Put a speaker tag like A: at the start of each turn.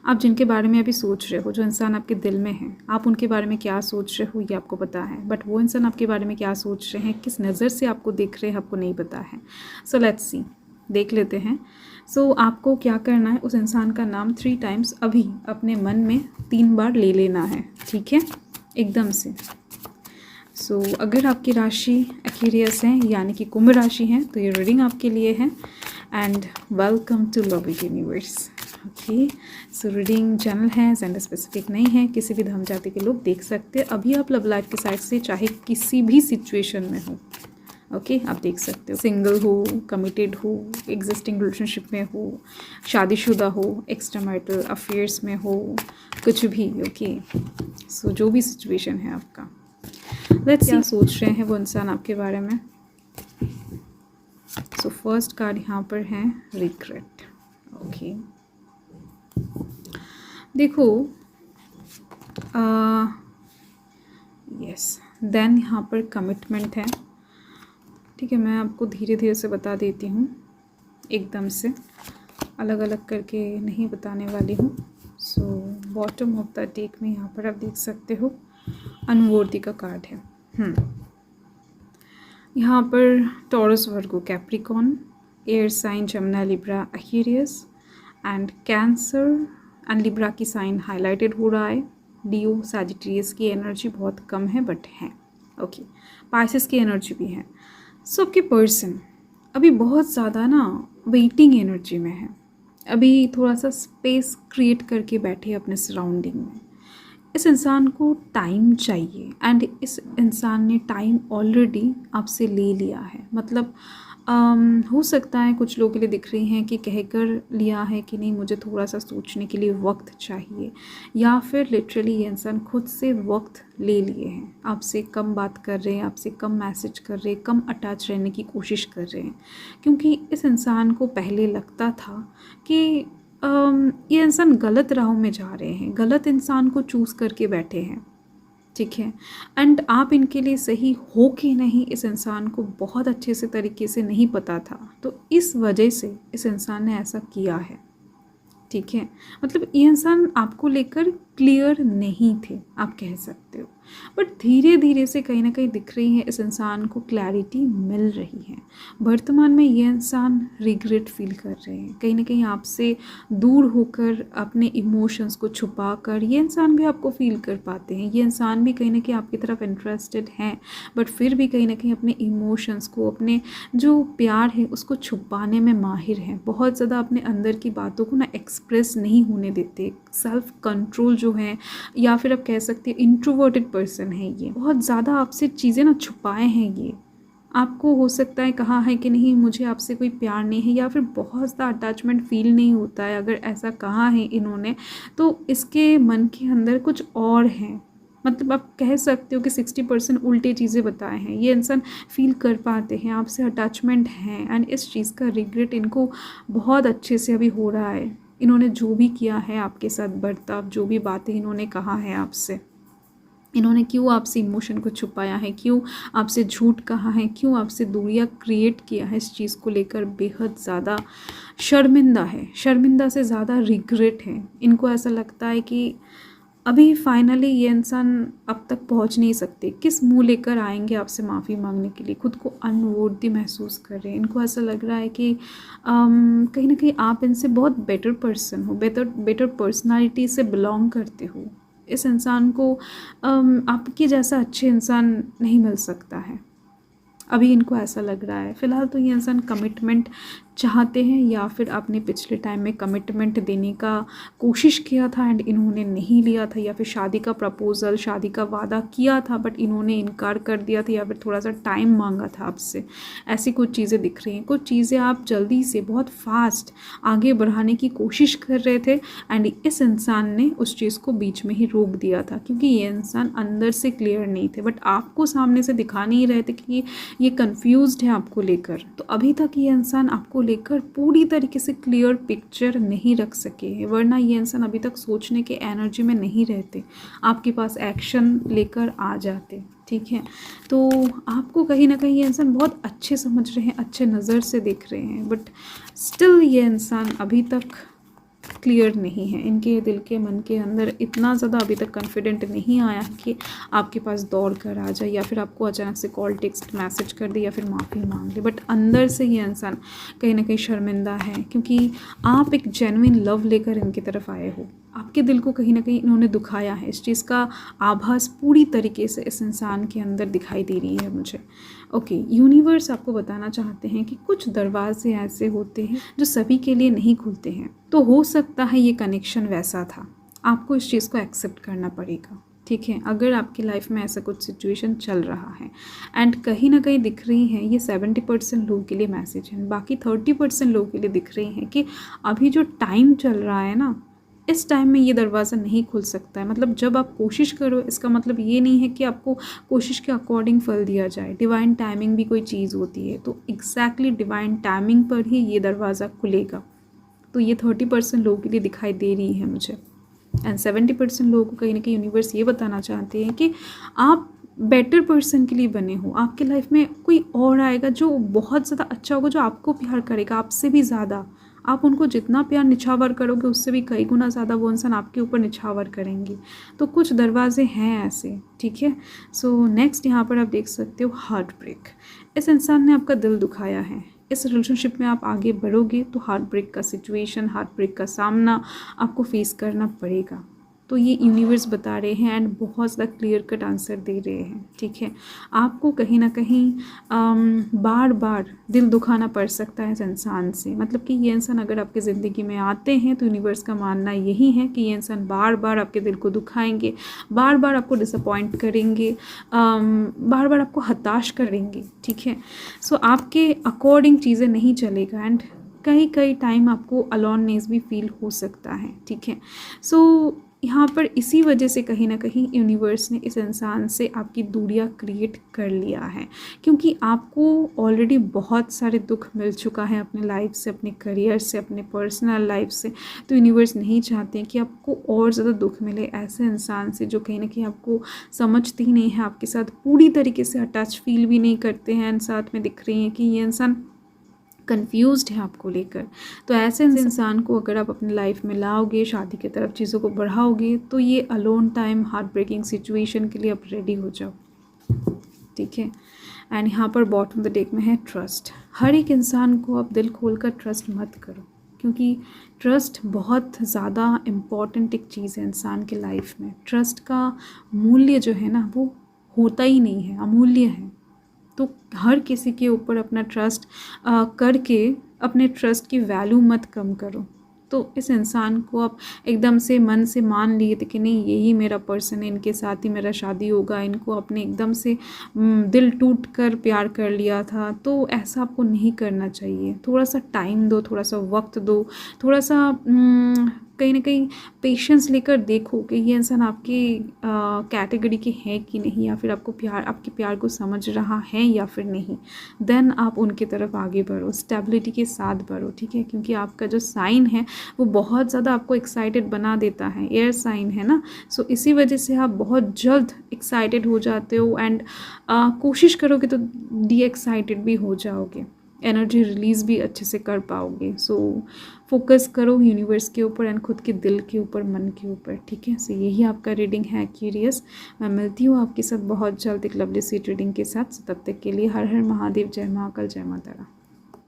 A: आप जिनके बारे में अभी सोच रहे हो, जो इंसान आपके दिल में है, आप उनके बारे में क्या सोच रहे हो ये आपको पता है, बट वो इंसान आपके बारे में क्या सोच रहे हैं, किस नज़र से आपको देख रहे हैं, आपको नहीं पता है। सो लेट्स सी, देख लेते हैं। सो आपको क्या करना है, उस इंसान का नाम 3 टाइम्स अभी अपने मन में 3 बार ले लेना है, ठीक है, एकदम से। सो अगर आपकी राशि एक्वेरियस है यानी कि कुंभ राशि है तो ये रीडिंग आपके लिए है। And welcome to love universe. Okay, so reading general है, जेंडर स्पेसिफिक नहीं है, किसी भी धर्म जाति के लोग देख सकते हैं। अभी आप लव लाइफ के साइड से चाहे किसी भी सिचुएशन में हो, ओके आप देख सकते हो, सिंगल हो, कमिटेड हो, एग्जिस्टिंग रिलेशनशिप में हो, शादीशुदा हो, एक्स्ट्रा मैरिटल अफेयर्स में हो, कुछ भी। ओके, सो जो भी सिचुएशन है आपका, लेट्स क्या सोच रहे हैं वो इंसान आपके बारे में। सो फर्स्ट कार्ड यहाँ पर है रिग्रेट। ओके, देखो यस, देन यहाँ पर कमिटमेंट है, ठीक है। मैं आपको धीरे धीरे से बता देती हूँ, एकदम से अलग अलग करके नहीं बताने वाली हूँ। So bottom of the deck में यहाँ पर आप देख सकते हो अनवर्दी का कार्ड है। यहाँ पर Taurus, Virgo, Capricorn, air sign Gemini, Libra, Aquarius and Cancer and Libra की साइन हाईलाइटेड हो रहा है। लियो, सैजिटेरियस की एनर्जी बहुत कम है बट है। ओके, पाइसेस की एनर्जी भी है। सो आपके पर्सन अभी बहुत ज़्यादा ना वेटिंग एनर्जी में है, अभी थोड़ा सा स्पेस क्रिएट करके बैठे अपने सराउंडिंग में। इस इंसान को टाइम चाहिए एंड इस इंसान ने टाइम ऑलरेडी आपसे ले लिया है। मतलब हो सकता है कुछ लोगों के लिए दिख रही हैं कि कहकर लिया है कि नहीं मुझे थोड़ा सा सोचने के लिए वक्त चाहिए, या फिर लिटरली ये इंसान खुद से वक्त ले लिए हैं, आपसे कम बात कर रहे हैं, आपसे कम मैसेज कर रहे हैं, कम अटैच रहने की कोशिश कर रहे हैं, क्योंकि इस इंसान को पहले लगता था कि ये इंसान गलत राहों में जा रहे हैं, गलत इंसान को चूज़ करके बैठे हैं, ठीक है। एंड आप इनके लिए सही हो कि नहीं इस इंसान को बहुत अच्छे से तरीके से नहीं पता था, तो इस वजह से इस इंसान ने ऐसा किया है, ठीक है। मतलब ये इंसान आपको लेकर क्लियर नहीं थे, आप कह सकते हो, बट धीरे धीरे से कहीं ना कहीं दिख रही है इस इंसान को क्लैरिटी मिल रही है। वर्तमान में ये इंसान रिग्रेट फील कर रहे हैं, कहीं ना कहीं आपसे दूर होकर अपने इमोशंस को छुपा कर ये इंसान भी आपको फील कर पाते हैं। ये इंसान भी कहीं ना कहीं आपकी तरफ इंटरेस्टेड हैं, बट फिर भी कहीं ना कहीं अपने इमोशंस को, अपने जो प्यार है उसको छुपाने में माहिर हैं। बहुत ज़्यादा अपने अंदर की बातों को ना एक्सप्रेस नहीं होने देते, सेल्फ कंट्रोल जो है, या फिर आप कह सकते हैं इंट्रोवर्टेड पर्सन है ये, बहुत ज़्यादा आपसे चीज़ें ना छुपाए हैं ये। आपको हो सकता है कहा है कि नहीं मुझे आपसे कोई प्यार नहीं है, या फिर बहुत ज़्यादा अटैचमेंट फील नहीं होता है। अगर ऐसा कहा है इन्होंने तो इसके मन के अंदर कुछ और है। मतलब आप कह सकते हो कि 60% उल्टे चीज़ें बताए हैं। ये इंसान फील कर पाते हैं, आपसे अटैचमेंट है एंड इस चीज़ का रिग्रेट इनको बहुत अच्छे से अभी हो रहा है। इन्होंने जो भी किया है आपके साथ बर्ताव, जो भी बातें इन्होंने कहा है आपसे, इन्होंने क्यों आपसे इमोशन को छुपाया है, क्यों आपसे झूठ कहा है, क्यों आपसे दूरियां क्रिएट किया है, इस चीज़ को लेकर बेहद ज़्यादा शर्मिंदा है। शर्मिंदा से ज़्यादा रिग्रेट है। इनको ऐसा लगता है कि अभी फाइनली ये इंसान अब तक पहुंच नहीं सकते, किस मुंह लेकर आएंगे आपसे माफ़ी मांगने के लिए। खुद को अनवर्दी महसूस कर रहे हैं। इनको ऐसा लग रहा है कि कहीं ना कहीं आप इनसे बहुत बेटर पर्सन हो, बेटर पर्सनालिटी से बिलोंग करते हो। इस इंसान को आपके जैसा अच्छे इंसान नहीं मिल सकता है, अभी इनको ऐसा लग रहा है। फ़िलहाल तो ये इंसान कमिटमेंट चाहते हैं, या फिर आपने पिछले टाइम में कमिटमेंट देने का कोशिश किया था एंड इन्होंने नहीं लिया था, या फिर शादी का प्रपोज़ल, शादी का वादा किया था बट इन्होंने इनकार कर दिया था, या फिर थोड़ा सा टाइम मांगा था आपसे। ऐसी कुछ चीज़ें दिख रही हैं। कुछ चीज़ें आप जल्दी से बहुत फास्ट आगे बढ़ाने की कोशिश कर रहे थे एंड इस इंसान ने उस चीज़ को बीच में ही रोक दिया था, क्योंकि ये इंसान अंदर से क्लियर नहीं थे, बट आपको सामने से दिखा नहीं रहे थे कि ये कंफ्यूज्ड है आपको लेकर। तो अभी तक ये इंसान आपको लेकर पूरी तरीके से क्लियर पिक्चर नहीं रख सके हैं, वरना ये इंसान अभी तक सोचने के एनर्जी में नहीं रहते, आपके पास एक्शन लेकर आ जाते, ठीक है। तो आपको कहीं ना कहीं ये इंसान बहुत अच्छे समझ रहे हैं, अच्छे नज़र से देख रहे हैं, बट स्टिल ये इंसान अभी तक क्लियर नहीं है, इनके दिल के मन के अंदर इतना ज़्यादा अभी तक कॉन्फिडेंट नहीं आया कि आपके पास दौड़ कर आ जाए या फिर आपको अचानक से कॉल टेक्स्ट मैसेज कर दे या फिर माफ़ी मांग ले। बट अंदर से ये इंसान कहीं ना कहीं शर्मिंदा है, क्योंकि आप एक जेन्युइन लव लेकर इनकी तरफ आए हो। आपके दिल को कहीं ना कहीं इन्होंने दुखाया है, इस चीज़ का आभास पूरी तरीके से इस इंसान के अंदर दिखाई दे रही है मुझे। ओके, यूनिवर्स आपको बताना चाहते हैं कि कुछ दरवाजे ऐसे होते हैं जो सभी के लिए नहीं खुलते हैं। तो हो सकता है ये कनेक्शन वैसा था, आपको इस चीज़ को एक्सेप्ट करना पड़ेगा। ठीक है, अगर आपकी लाइफ में ऐसा कुछ सिचुएशन चल रहा है एंड कहीं ना कहीं दिख रही है, ये 70% लोगों के लिए मैसेज है, बाकी 30% लोगों के लिए दिख रही हैं कि अभी जो टाइम चल रहा है ना, इस टाइम में ये दरवाज़ा नहीं खुल सकता है। मतलब जब आप कोशिश करो, इसका मतलब ये नहीं है कि आपको कोशिश के अकॉर्डिंग फल दिया जाए। डिवाइन टाइमिंग भी कोई चीज़ होती है, तो एग्जैक्टली डिवाइन टाइमिंग पर ही ये दरवाज़ा खुलेगा। तो ये 30% लोगों के लिए दिखाई दे रही है मुझे, एंड 70% लोगों को कहीं ना कहीं यूनिवर्स ये बताना चाहते हैं कि आप बेटर पर्सन के लिए बने हो। आपके लाइफ में कोई और आएगा जो बहुत ज़्यादा अच्छा होगा, जो आपको प्यार करेगा आपसे भी ज़्यादा। आप उनको जितना प्यार निछावर करोगे, उससे भी कई गुना ज़्यादा वो इंसान आपके ऊपर निछावर करेंगे। तो कुछ दरवाजे हैं ऐसे, ठीक है। सो नेक्स्ट यहाँ पर आप देख सकते हो हार्ट ब्रेक। इस इंसान ने आपका दिल दुखाया है। इस रिलेशनशिप में आप आगे बढ़ोगे तो हार्ट ब्रेक का सिचुएशन, हार्ट ब्रेक का सामना आपको फेस करना पड़ेगा। तो ये यूनिवर्स बता रहे हैं एंड बहुत ज़्यादा क्लियर कट आंसर दे रहे हैं, ठीक है। आपको कहीं ना कहीं बार बार दिल दुखाना पड़ सकता है इस इंसान से। मतलब कि ये इंसान अगर आपकी ज़िंदगी में आते हैं तो यूनिवर्स का मानना यही है कि ये इंसान बार बार आपके दिल को दुखाएंगे, बार बार आपको डिसअपॉइंट करेंगे, बार बार आपको हताश करेंगे, ठीक है। सो आपके अकॉर्डिंग चीज़ें नहीं चलेगा एंड कई टाइम आपको अलोननेस भी फील हो सकता है, ठीक है। सो यहाँ पर इसी वजह से कहीं ना कहीं यूनिवर्स ने इस इंसान से आपकी दूरियाँ क्रिएट कर लिया है, क्योंकि आपको ऑलरेडी बहुत सारे दुख मिल चुका है अपने लाइफ से, अपने करियर से, अपने पर्सनल लाइफ से। तो यूनिवर्स नहीं चाहते कि आपको और ज़्यादा दुख मिले ऐसे इंसान से जो कहीं ना कहीं आपको समझती ही नहीं है, आपके साथ पूरी तरीके से अटैच फील भी नहीं करते हैं एंड साथ में दिख रही हैं कि ये इंसान कन्फ्यूज्ड है आपको लेकर। तो ऐसे इंसान को अगर आप अपनी लाइफ में लाओगे, शादी की तरफ चीज़ों को बढ़ाओगे, तो ये alone time heart breaking situation के लिए आप रेडी हो जाओ, ठीक है। एंड यहाँ पर बॉटम द डेक में है ट्रस्ट। हर एक इंसान को आप दिल खोल कर ट्रस्ट मत करो, क्योंकि ट्रस्ट बहुत ज़्यादा इम्पॉर्टेंट एक चीज़ है इंसान के लाइफ में। ट्रस्ट का मूल्य जो है ना, वो होता ही नहीं है, अमूल्य है। तो हर किसी के ऊपर अपना ट्रस्ट करके अपने ट्रस्ट की वैल्यू मत कम करो। तो इस इंसान को आप एकदम से मन से मान लिए थे कि नहीं यही मेरा पर्सन है, इनके साथ ही मेरा शादी होगा, इनको अपने एकदम से दिल टूट कर प्यार कर लिया था। तो ऐसा आपको नहीं करना चाहिए। थोड़ा सा टाइम दो, थोड़ा सा वक्त दो, थोड़ा सा कहीं ना कहीं पेशेंस लेकर देखो कि ये इंसान आपकी कैटेगरी के है कि नहीं, या फिर आपके प्यार को समझ रहा है या फिर नहीं। देन आप उनकी तरफ आगे बढ़ो, स्टेबिलिटी के साथ बढ़ो, ठीक है। क्योंकि आपका जो साइन है वो बहुत ज़्यादा आपको एक्साइटेड बना देता है, एयर साइन है ना। सो इसी वजह से आप बहुत जल्द एक्साइटेड हो जाते हो एंड कोशिश करोगे तो डी एक्साइटेड भी हो जाओगे, एनर्जी रिलीज़ भी अच्छे से कर पाओगे। सो फोकस करो यूनिवर्स के ऊपर एंड खुद के दिल के ऊपर, मन के ऊपर, ठीक है। सो यही आपका रीडिंग है क्यूरियस। मैं मिलती हूँ आपके साथ बहुत जल्द एक लवली सी रीडिंग के साथ। तब तक के लिए हर हर महादेव, जय महाकाल, जय माता रा।